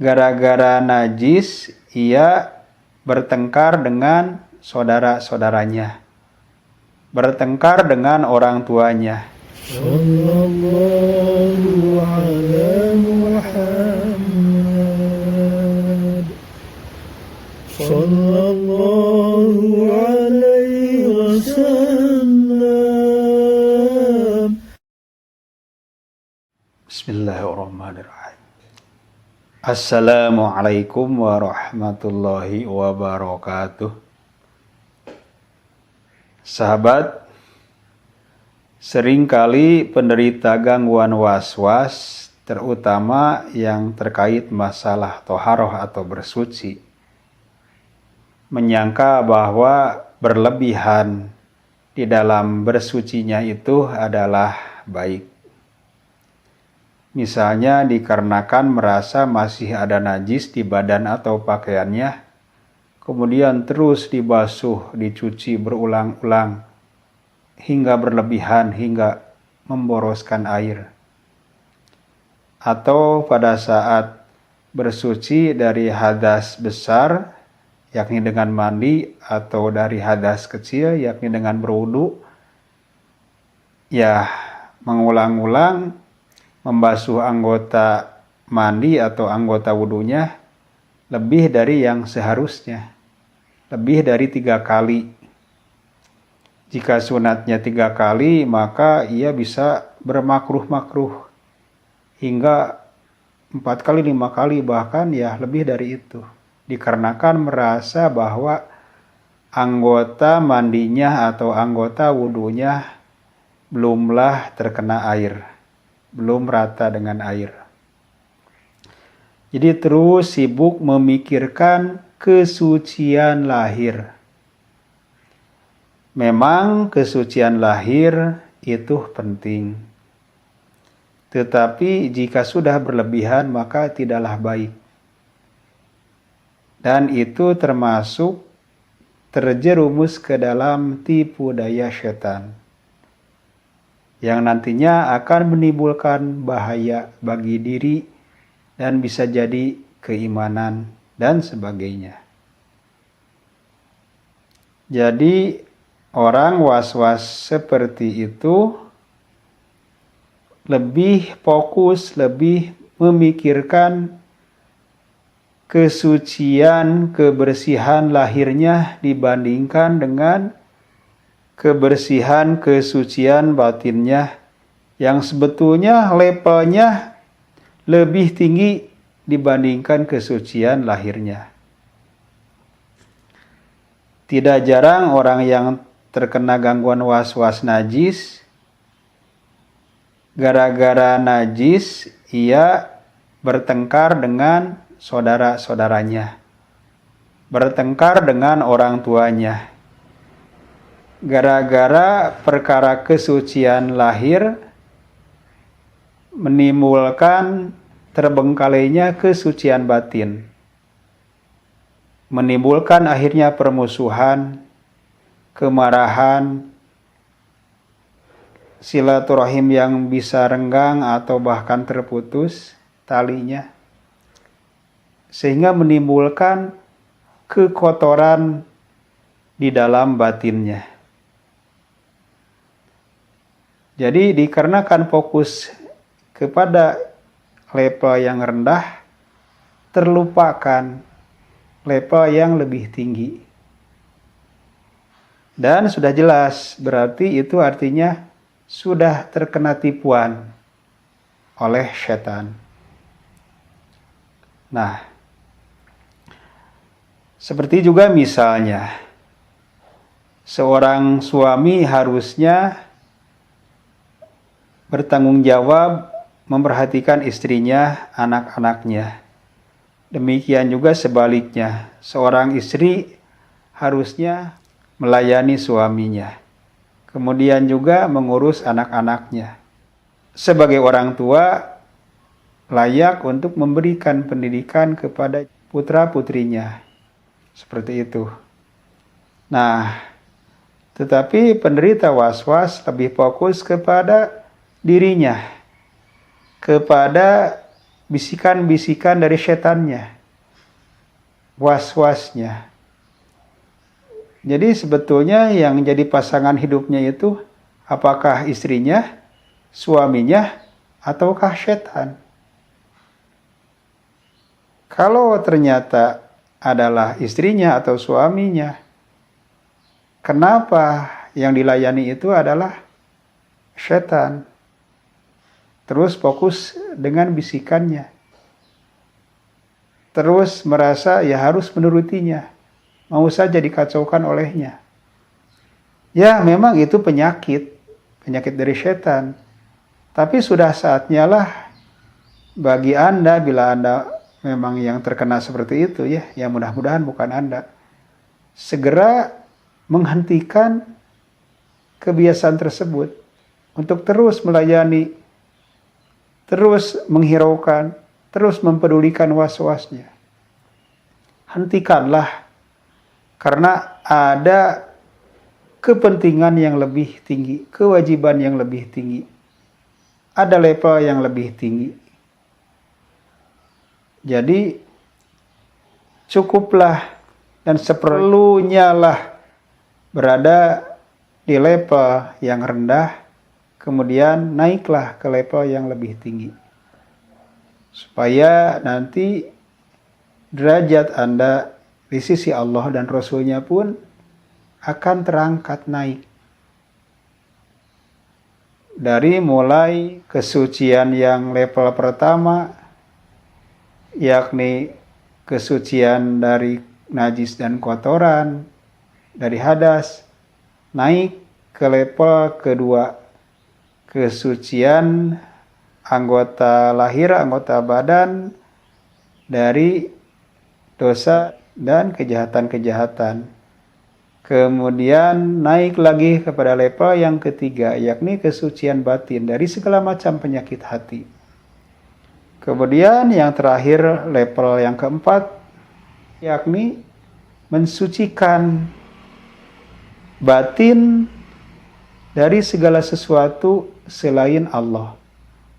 Gara-gara najis ia bertengkar dengan saudara-saudaranya, bertengkar dengan orang tuanya. Sallallahu ala Muhammad Sallallahu alaihi wasallam. Bismillahirrahmanirrahim. Assalamualaikum warahmatullahi wabarakatuh. Sahabat, seringkali penderita gangguan was-was, terutama yang terkait masalah toharoh atau bersuci, menyangka bahwa berlebihan di dalam bersucinya itu adalah baik. Misalnya dikarenakan merasa masih ada najis di badan atau pakaiannya, kemudian terus dibasuh, dicuci berulang-ulang, hingga berlebihan, hingga memboroskan air. Atau pada saat bersuci dari hadas besar, yakni dengan mandi, atau dari hadas kecil, yakni dengan berwudu, ya mengulang-ulang membasuh anggota mandi atau anggota wudunya lebih dari yang seharusnya, lebih dari 3 kali. Jika sunatnya 3 kali, maka ia bisa bermakruh-makruh hingga 4 kali, 5 kali, bahkan ya lebih dari itu. Dikarenakan merasa bahwa anggota mandinya atau anggota wudunya belumlah terkena air, belum rata dengan air. Jadi terus sibuk memikirkan kesucian lahir. Memang kesucian lahir itu penting. Tetapi jika sudah berlebihan maka tidaklah baik. Dan itu termasuk terjerumus ke dalam tipu daya setan, yang nantinya akan menimbulkan bahaya bagi diri dan bisa jadi keimanan dan sebagainya. Jadi orang was-was seperti itu lebih fokus, lebih memikirkan kesucian, kebersihan lahirnya dibandingkan dengan kebersihan, kesucian batinnya yang sebetulnya levelnya lebih tinggi dibandingkan kesucian lahirnya. Tidak jarang orang yang terkena gangguan was-was najis, gara-gara najis ia bertengkar dengan saudara-saudaranya, bertengkar dengan orang tuanya. Gara-gara perkara kesucian lahir menimbulkan terbengkalainya kesucian batin, menimbulkan akhirnya permusuhan, kemarahan, silaturahim yang bisa renggang atau bahkan terputus talinya, sehingga menimbulkan kekotoran di dalam batinnya. Jadi dikarenakan fokus kepada level yang rendah, terlupakan level yang lebih tinggi. Dan sudah jelas, berarti itu artinya sudah terkena tipuan oleh setan. Nah, seperti juga misalnya, seorang suami harusnya bertanggung jawab memperhatikan istrinya, anak-anaknya. Demikian juga sebaliknya, seorang istri harusnya melayani suaminya. Kemudian juga mengurus anak-anaknya. Sebagai orang tua, layak untuk memberikan pendidikan kepada putra-putrinya. Seperti itu. Nah, tetapi penderita was-was lebih fokus kepada dirinya, kepada bisikan-bisikan dari setannya, was-wasnya. Jadi sebetulnya yang jadi pasangan hidupnya itu apakah istrinya, suaminya, ataukah setan? Kalau ternyata adalah istrinya atau suaminya, kenapa yang dilayani itu adalah setan? Terus fokus dengan bisikannya. Terus merasa ya harus menurutinya. Mau saja dikacaukan olehnya. Ya memang itu penyakit dari setan. Tapi sudah saatnya lah bagi Anda, bila Anda memang yang terkena seperti itu ya, yang mudah-mudahan bukan Anda, segera menghentikan kebiasaan tersebut untuk terus melayani, terus menghiraukan, terus mempedulikan was-wasnya. Hentikanlah, karena ada kepentingan yang lebih tinggi, kewajiban yang lebih tinggi, ada level yang lebih tinggi. Jadi cukuplah dan seperlunya lah berada di level yang rendah, kemudian naiklah ke level yang lebih tinggi. Supaya nanti derajat Anda di sisi Allah dan Rasul-Nya pun akan terangkat naik. Dari mulai kesucian yang level pertama, yakni kesucian dari najis dan kotoran, dari hadas, naik ke level kedua, kesucian anggota lahir, anggota badan dari dosa dan kejahatan-kejahatan. Kemudian naik lagi kepada level yang ketiga, yakni kesucian batin dari segala macam penyakit hati. Kemudian yang terakhir, level yang keempat, yakni mensucikan batin dari segala sesuatu selain Allah.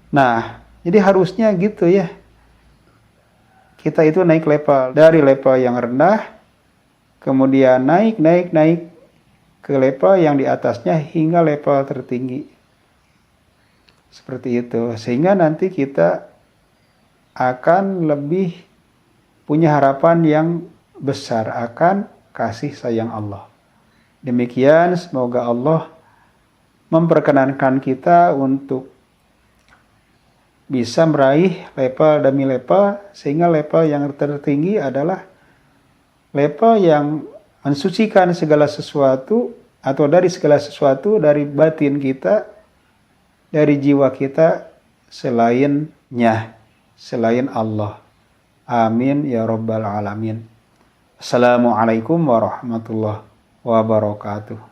Nah, jadi harusnya gitu ya. Kita itu naik level dari level yang rendah, kemudian naik ke level yang di atasnya hingga level tertinggi. Seperti itu. Sehingga nanti kita akan lebih punya harapan yang besar akan kasih sayang Allah. Demikian, semoga Allah memperkenankan kita untuk bisa meraih level demi level, sehingga level yang tertinggi adalah level yang mensucikan segala sesuatu atau dari segala sesuatu dari batin kita, dari jiwa kita selainnya, selain Allah. Amin ya rabbal alamin. Assalamualaikum warahmatullahi wabarakatuh.